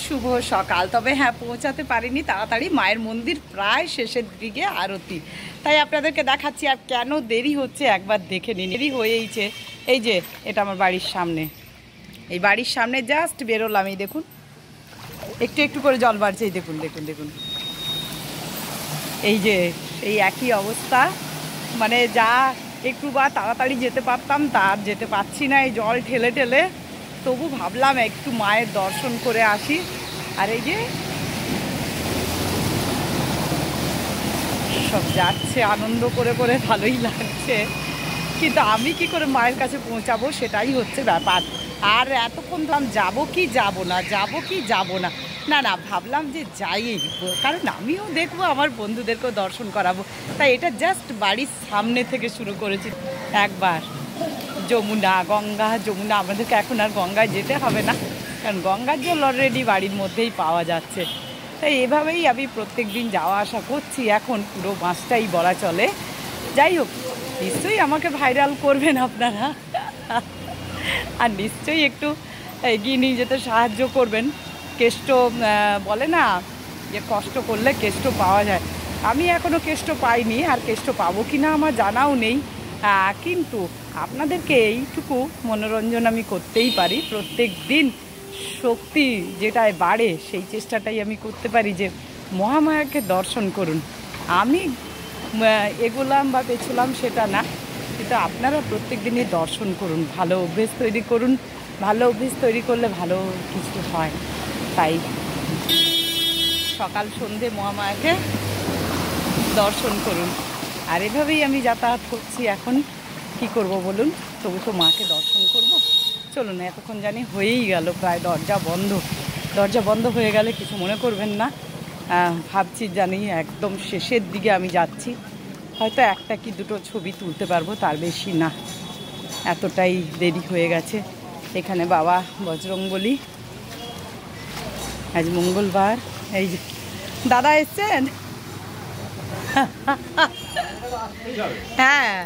শুভ সকাল। তবে হ্যাঁ, পৌঁছাতে পারিনি তাড়াতাড়ি, মায়ের মন্দির প্রায় শেষের দিকে আরতি, তাই আপনাদেরকে দেখাচ্ছি। আর কেন দেরি হচ্ছে একবার দেখে নিন। দেরি হয়েইছে। এই যে এটা আমার বাড়ির সামনে, এই বাড়ির সামনে জাস্ট বেরোলাম, এই দেখুন একটু একটু করে জল বাড়ছে। এই দেখুন দেখুন দেখুন, এই যে এই একই অবস্থা। মানে যা একটু বা তাড়াতাড়ি যেতে পারতাম তা আর যেতে পারছি না, এই জল ঠেলে ঠেলে। তবু ভাবলাম একটু মায়ের দর্শন করে আসি। আর এই যে সব যাচ্ছে আনন্দ করে করে, ভালোই লাগছে, কিন্তু আমি কি করে মায়ের কাছে পৌঁছাবো সেটাই হচ্ছে ব্যাপার। আর এতক্ষণ তো আমি যাবো কি যাবো না, যাবো কি যাবো না, না না ভাবলাম যে যাই, কারণ আমিও দেখবো, আমার বন্ধুদেরকেও দর্শন করাবো। তাই এটা জাস্ট বাড়ির সামনে থেকে শুরু করেছি। একবার যমুনা, গঙ্গা, যমুনা, আমাদেরকে এখন আর গঙ্গায় যেতে হবে না, কারণ গঙ্গার জল অলরেডি বাড়ির মধ্যেই পাওয়া যাচ্ছে। তাই এভাবেই আমি প্রত্যেক দিন যাওয়া আসা করছি এখন পুরো মাসটাই বলা চলে। যাই হোক, নিশ্চয়ই আমাকে ভাইরাল করবেন আপনারা, আর নিশ্চয়ই একটু এগিয়ে নিয়ে যেতে সাহায্য করবেন। কেষ্ট বলে না যে কষ্ট করলে কেষ্ট পাওয়া যায়, আমি এখনও কেষ্ট পাইনি, আর কেষ্ট পাবো কি না আমার জানাও নেই। কিন্তু আপনাদেরকে এইটুকু মনোরঞ্জন আমি করতেই পারি, প্রত্যেক দিন শক্তি যেটায় বাড়ে সেই চেষ্টাটাই আমি করতে পারি যে মহামায়াকে দর্শন করুন। আমি এগোলাম বা পেছলাম সেটা না, কিন্তু আপনারা প্রত্যেক দিনই দর্শন করুন, ভালো অভ্যেস তৈরি করুন। ভালো অভ্যেস তৈরি করলে ভালো কিছু হয়। তাই সকাল সন্ধে মহামায়াকে দর্শন করুন। আর এভাবেই আমি যাতায়াত করছি এখন। কি করব বলুন, তবু তো মাকে দর্শন করব। চলুন, এতক্ষণ জানি হয়েই গেল প্রায় দরজা বন্ধ। দরজা বন্ধ হয়ে গেলে কিছু মনে করবেন না, ভাবছি জানি একদম শেষের দিকে আমি যাচ্ছি, হয়তো একটা কি দুটো ছবি তুলতে পারবো, তার বেশি না। এতটাই দেরি হয়ে গেছে। এখানে বাবা বজরংবলী, আজ মঙ্গলবার। এই যে দাদা এসছেন, হ্যাঁ,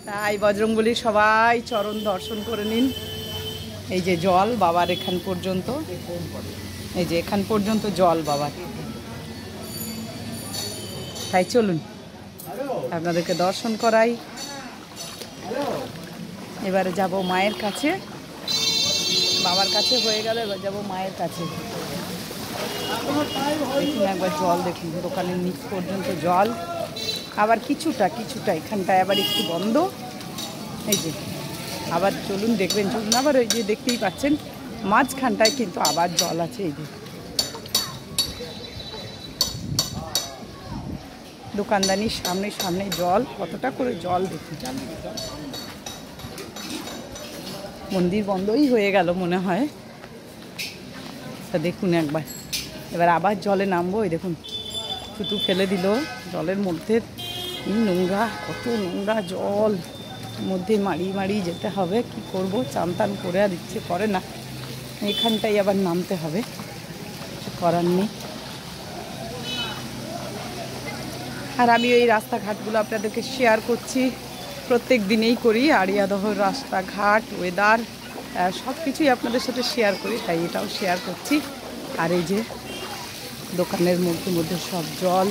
তাই বজরংবলীর সবাই চরণ দর্শন করে নিন। এই যে জল বাবার এখান পর্যন্ত, এই যে এখান পর্যন্ত জল বাবার। তাই চলুন আপনাদেরকে দর্শন করাই। এবারে যাব মায়ের কাছে, বাবার কাছে হয়ে গেল, এবার যাব মায়ের কাছে। দেখুন একবার জল দেখুন, দোকানের নিচ পর্যন্ত জল, আবার কিছুটা কিছুটা এখানটায় আবার একটু বন্ধ। এই যে আবার চলুন দেখবেন, চলুন আবার ওই যে দেখতেই পাচ্ছেন মাঝখানটায় কিন্তু আবার জল আছে। এই যে দোকানদানির সামনে সামনে জল, কতটা করে জল দেখুন। মন্দির বন্ধই হয়ে গেল মনে হয়। তা দেখুন একবার, এবার আবার জলে নামবো। এই দেখুন থুতু ফেলে দিল জলের মধ্যে, নোংরা, কত নোংরা জল, মধ্যে মাড়িয়ে মাড়িয়ে যেতে হবে। কি করব, চান টান করে আর ইচ্ছে করে না, এখানটাই আবার নামতে হবে, কিছু করার নেই। আর আমি এই রাস্তাঘাটগুলো আপনাদেরকে শেয়ার করছি, প্রত্যেক দিনেই করি। আড়িয়াদহর রাস্তাঘাট, ওয়েদার, সব কিছুই আপনাদের সাথে শেয়ার করি, তাই এটাও শেয়ার করছি। আর এই যে দোকানের মধ্যে মধ্যে সব জল,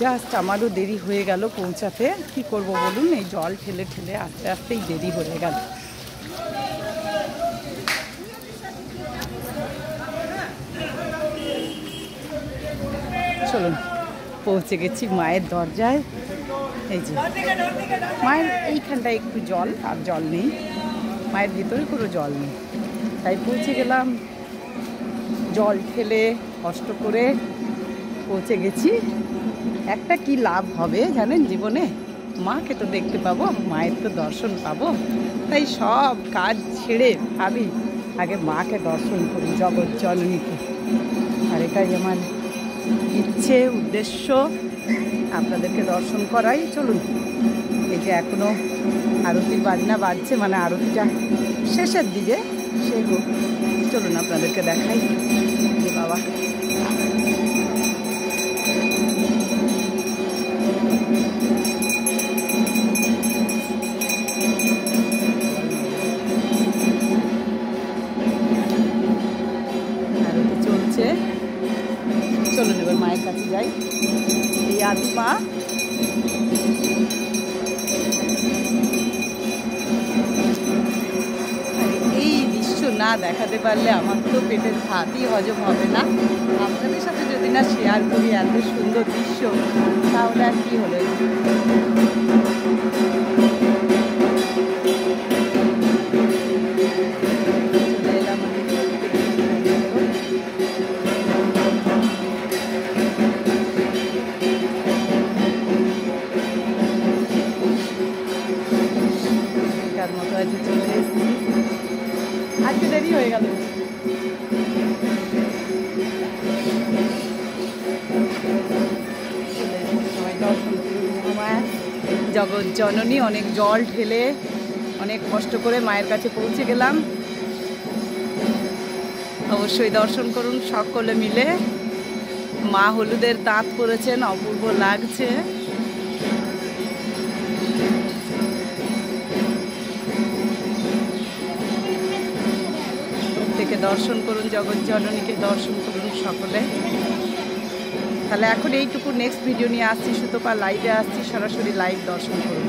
জাস্ট আমারও দেরি হয়ে গেল পৌঁছাতে। কি করব বলুন, এই জল ঠেলে ঠেলে আস্তে আস্তেই দেরি হয়ে গেল। চলুন, পৌঁছে গেছি মায়ের দরজায়। এই যে মায়ের এইখানটায় একটু জল, আর জল নেই, মায়ের ভিতরে কোনো জল নেই, তাই পৌঁছে গেলাম। জল ঠেলে কষ্ট করে পৌঁছে গেছি। একটা কি লাভ হবে জানেন জীবনে, মাকে তো দেখতে পাবো, মায়ের তো দর্শন পাবো। তাই সব কাজ ছেড়ে ভাবি আগে মাকে দর্শন করি, জগৎ জননীকে। আর এটাই আমার ইচ্ছে, উদ্দেশ্য, আপনাদেরকে দর্শন করাই। চলুন, এই যে এখনো আরতির বাজনা বাজছে, মানে আরতিটা শেষের দিকে, সে হোক। চলুন আপনাদেরকে দেখাই বাবা। দাদিমা। এই দৃশ্য না দেখাতে পারলে আমার তো পেটের ভাতই হজম হবে না। আপনাদের সাথে যদি না শেয়ার করি এত সুন্দর দৃশ্য, তাহলে আর কি হলো। মতো আজকে চলে এসেছি, আজকে দেরি হয়ে গেল। জগৎ জননী, অনেক জল ঢেলে অনেক কষ্ট করে মায়ের কাছে পৌঁছে গেলাম। অবশ্যই দর্শন করুন সকলে মিলে। মা হলুদের তাঁত পরেছেন, অপূর্ব লাগছে। প্রত্যেকে দর্শন করুন, জগৎ জননীকে দর্শন করুন সকলে। তাহলে এখন এইটুকু, নেক্সট ভিডিও নিয়ে আসছি, সুতপা লাইভে আসছি, সরাসরি লাইভ দর্শন করুন।